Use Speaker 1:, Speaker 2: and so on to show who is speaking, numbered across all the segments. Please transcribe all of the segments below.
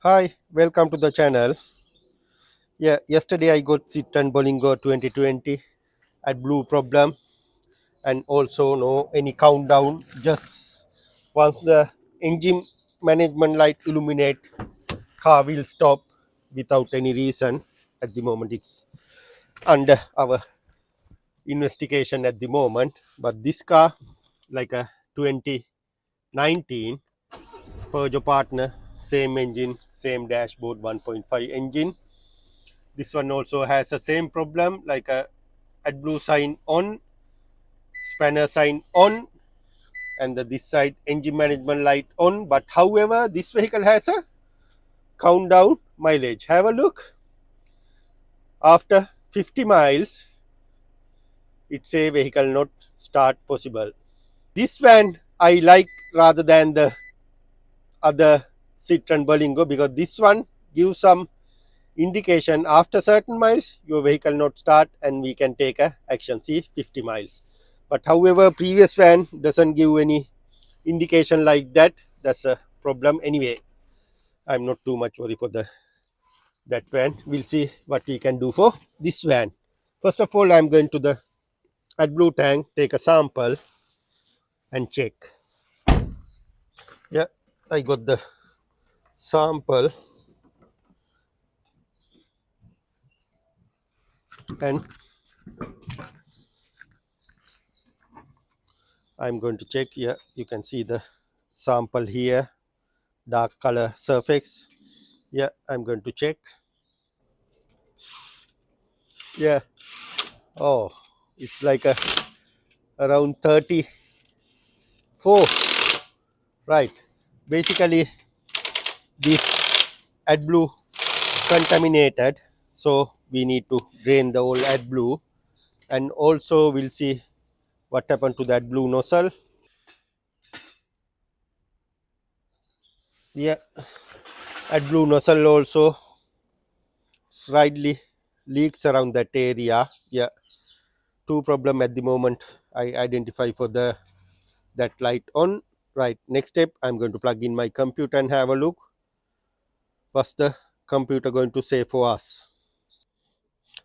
Speaker 1: Hi, welcome to the channel. Yeah, yesterday I got Citroen Bolingo 2020 at Blue problem, and also no any countdown. Just once the engine management light illuminate, car will stop without any reason. At the moment, it's under our investigation at the moment. But this car, like a 2019 Peugeot partner, same engine, same dashboard, 1.5 engine. This one also has the same problem, like a AdBlue sign on, spanner sign on, and this side engine management light on. But however, this vehicle has a countdown mileage. Have a look. After 50 miles, it's a vehicle not start possible. This van I like rather than the other Citroen Berlingo, because this one gives some indication after certain miles your vehicle not start and we can take a action. See, 50 miles. But however, previous van doesn't give any indication like that. That's a problem. Anyway, I'm not too much worried for the that van. We'll see what we can do for this van. First of all, I'm going to the AdBlue tank, take a sample and check. Yeah, I got the sample, and I'm going to check. Yeah, you can see the sample here, dark color surface. Yeah, I'm going to check. Yeah, oh, it's like a around 34. Right, basically this AdBlue contaminated, so we need to drain the whole AdBlue, and also we'll see what happened to that blue nozzle. Yeah, AdBlue nozzle also slightly leaks around that area. Yeah, two problem at the moment I identify for the that light on. Right, next step, I'm going to plug in my computer and have a look what's the computer going to say for us.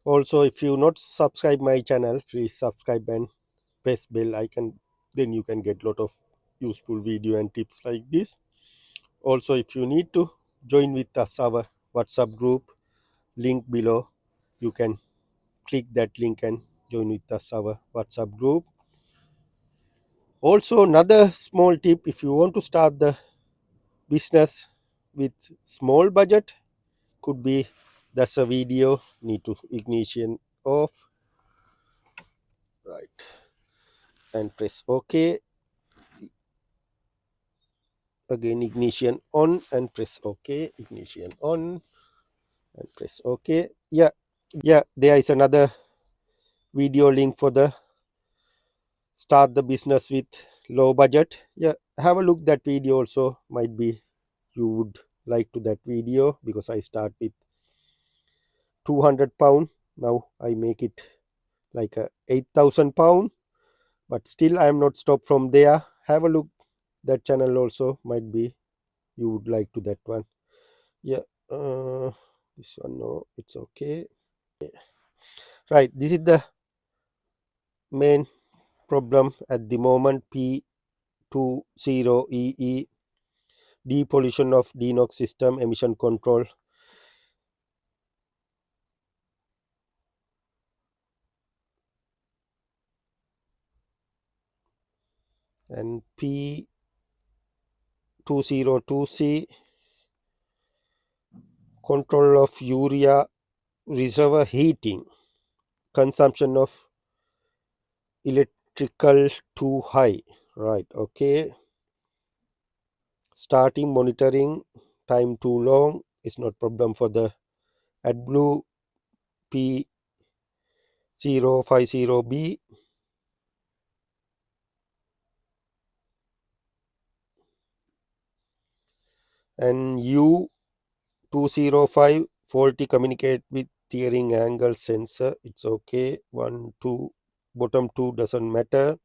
Speaker 1: Also, if you not subscribe my channel, please subscribe and press bell icon, then you can get lot of useful video and tips like this. Also, if you need to join with us our WhatsApp group, link below, you can click that link and join with us our WhatsApp group. Also, another small tip, if you want to start the business with small budget, could be that's a video. Need to ignition off, right, and press OK. Again ignition on and press OK. Ignition on and press OK. Yeah, there is another video link for the start the business with low budget. Yeah, have a look that video also. Might be you would like to that video, because I start with 200 pound. Now I make it like a 8,000 pound, but still I am not stopped from there. Have a look that channel also, might be you would like to that one. Yeah, this one, no, it's okay. Right, this is the main problem at the moment. P20EE, depollution of DNOx system, emission control. And P202C, control of urea reservoir heating, consumption of electrical too high. Right, okay. Starting monitoring time too long is not problem for the AdBlue P050B. And U205, faulty communicate with steering angle sensor. It's okay. 1 2, bottom 2 doesn't matter.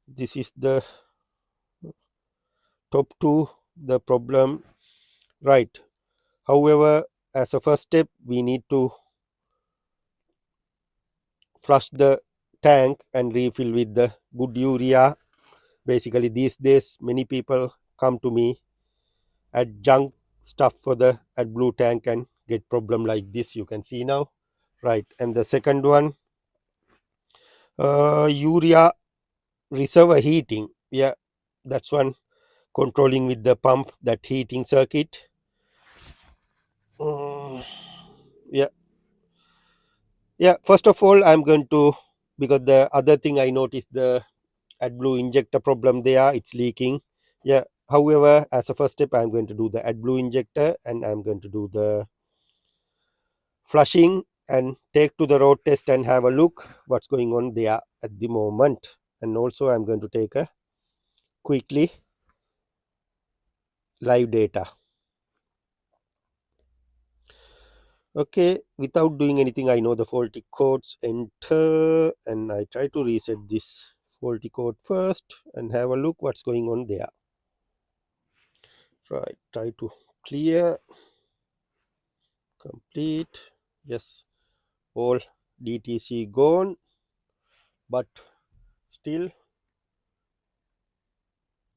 Speaker 1: This is the top 2 the problem. Right, However, as a first step, we need to flush the tank and refill with the good urea. Basically, these days many people come to me at junk stuff for the AdBlue tank and get problem like this. You can see now, right? And the second one, urea reservoir heating. Yeah, that's one, controlling with the pump, that heating circuit. Mm, yeah, yeah. First of all, I'm going to, because the other thing I noticed, the AdBlue injector problem there, it's leaking. Yeah. However, as a first step, I'm going to do the AdBlue injector and I'm going to do the flushing and take to the road test and have a look what's going on there at the moment. And also, I'm going to take a quickly live data. Okay, without doing anything, I know the faulty codes. Enter, and I try to reset this faulty code first and have a look what's going on there. Right, try to clear, complete. Yes, all DTC gone, but still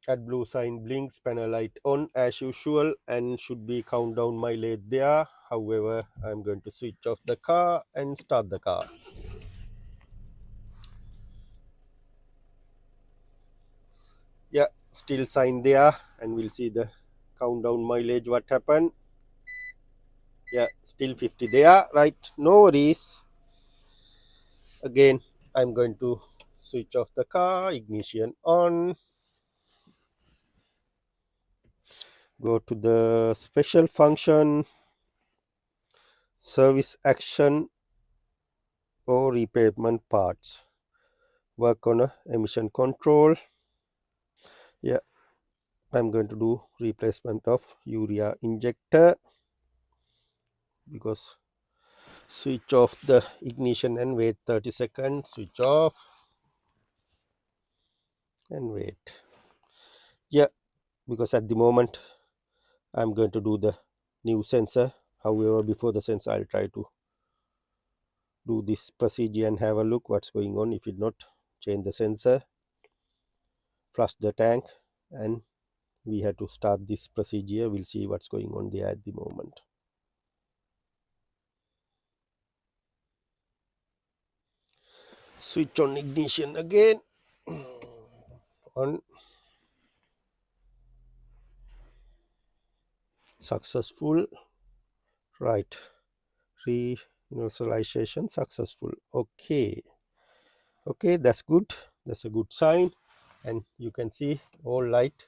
Speaker 1: AdBlue sign blinks, panel light on as usual, and should be countdown mileage there. However, I'm going to switch off the car and start the car. Yeah, still sign there, and we'll see the countdown mileage what happened. Yeah, still 50 there, right? No worries. Again, I'm going to switch off the car, ignition on, go to the special function, service action or repairment parts, work on a emission control. Yeah, I'm going to do replacement of urea injector, because switch off the ignition and wait 30 seconds, switch off and wait. Yeah, because at the moment I'm going to do the new sensor. However, before the sensor, I'll try to do this procedure and have a look what's going on. If it not, change the sensor, flush the tank, and we have to start this procedure. We'll see what's going on there at the moment. Switch on ignition again. On. Successful. Right. Reinitialization successful. Okay. Okay, that's good. That's a good sign. And you can see all light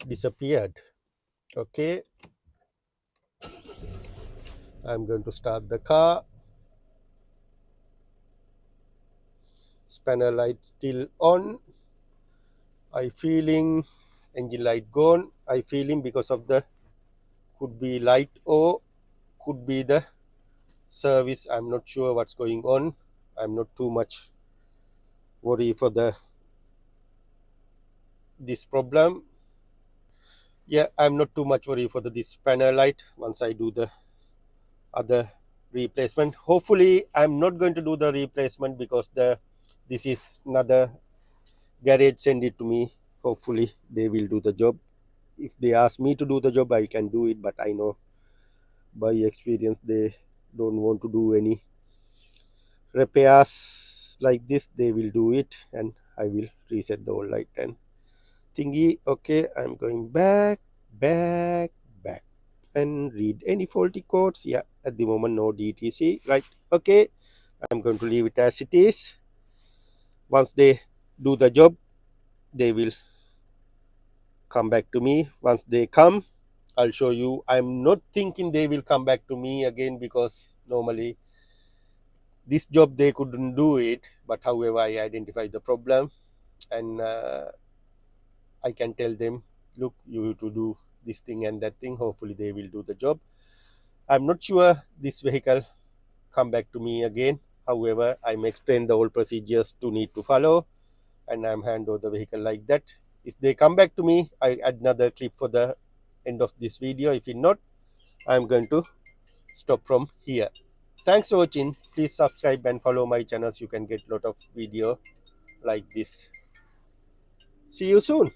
Speaker 1: disappeared. Okay. I'm going to start the car. Spanner light still on. I feeling engine light gone. I feeling because of the, could be light or could be the service. I'm not sure what's going on. I'm not too much worry for this problem. Yeah, I'm not too much worry for this panel light. Once I do the other replacement, hopefully I'm not going to do the replacement, because this is another garage send it to me. Hopefully they will do the job. If they ask me to do the job, I can do it, but I know by experience they don't want to do any repairs like this. They will do it and I will reset the whole light and thingy. Okay, I'm going back and read any faulty codes. Yeah, at the moment no DTC, right? Okay, I'm going to leave it as it is. Once they do the job, they will come back to me. Once they come, I'll show you. I'm not thinking they will come back to me again, because normally this job they couldn't do it, but however I identify the problem and I can tell them, look, you have to do this thing and that thing. Hopefully they will do the job. I'm not sure this vehicle come back to me again. However, I'm explain the whole procedures to need to follow, and I'm hand over the vehicle like that. If they come back to me, I add another clip for the end of this video. If it not, I'm going to stop from here. Thanks for watching. Please subscribe and follow my channels. You can get lot of video like this. See you soon.